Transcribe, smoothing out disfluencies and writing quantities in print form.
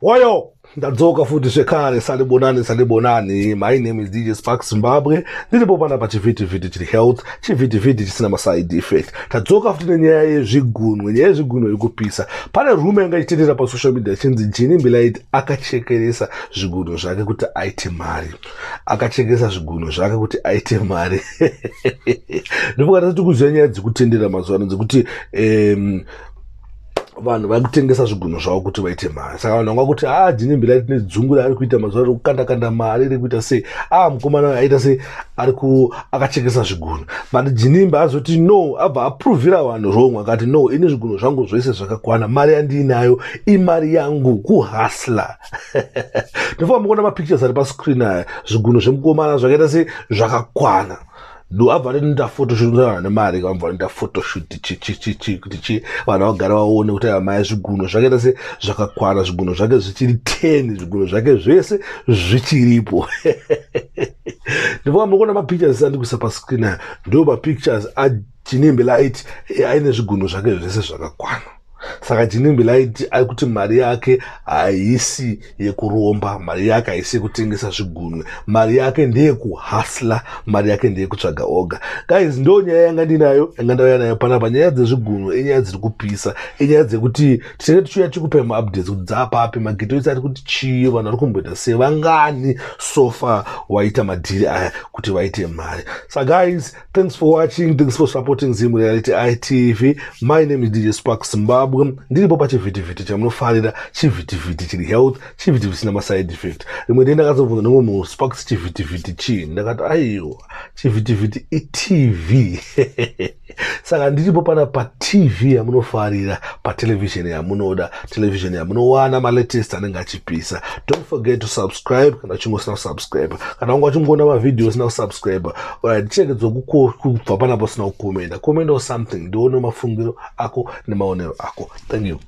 Oyo, ndadzoka futi zvekare salibonani. My name is DJ Sparks Zimbabwe. Ndiripo pana pa chivhitivhiti chiri health, chivhitivhiti chisina maside effect. Tadzoka futi nenyaya yezvigunwe, nyaya yezvigunwe yekupisa. Pane rume anga ichitendera pa social media chinzi Ginimbi lite akachekeresa zvigunwe zvake kuti aite mari. Akachekeresa zvigunwe zvake kuti aite mari. Ndipo kana tikuziva nyaya dzekutendera mazuva ano dzekuti vanhu vakutengesa zvigunwe zvavo kuti vaite mari. Saka vanhu vangakuti Ginimbi lite nedzungu raari kuita mazuva ano kukanda mari iri kuita sei, mukomana aita sei akachekesa zvigunwe. But Ginimbi azoti no, abva aprovira vanhu wrong, akati no, ini zvigunwe zvangu zvese zvakakwana, mari yandinayo imari yangu, kuhasla. Ndofamba mukuona mapictures ari pascreen aya, zvigunwe zvemukomana zvakaita sei zvakakwana. Do abva nda photoshoot na mari kamva nda photoshoot kuti vanhu vagara vaone kuti amai zvigunwe zvakaita se zvakakwana, zvigunwe zvake zvichiri 10, zvigunwe zvake zvese zvichiripo. Ndipo mukuona mapictures andikuisa pa screen ndo mapictures a Ginimbi lite aine zvigunwe zvake zvese zvakakwana. Saka Ginimbi lite ari kuti mari yake haisi yekuromba, mari yake haisi yekutengesa zvigunwe, mari yake ndeye kuhasla, mari yake ndeye kutsvaga oga. Guys, ndo nyaya yanga ndinayo, yanga ndauya nayo panapa, nyaya dzezvigunwe inyaya dziri kupisa, inyaya dzekuti tinenge tichiuya tikupa updates kuti dzapapi, magetoisi ari kuti chii, vanhu vari kumboita sei, vangani so far waita madhiri aya kuti vaite mari. So guys, thanks for watching, thanks for supporting Zim Reality ITV. My name is DJ Sparks Zimbabwe. Ndiripo pa chivhitivhiti chamunofarira, chivhitivhiti chiri health, chivhitivhiti chisina maside effect. Rimwe dei ndakazobvunza nomwe munhu, Sparks chivhitivhiti chii? Ndakati aiwa, chivhitivhiti iTV. Saka ndiripo pana pa TV yamunofarira, pa television yamunoda, television yamunowana malatest anenge achipisa. Don't forget to subscribe kana uchinge usina kusubscribe. Kana wanga uchingoona mavideo usina kusubscribe, cheredzo kubva panapa usina kukomenda. Komenda something, ndione mafungiro ako nemaonero ako. Thank you.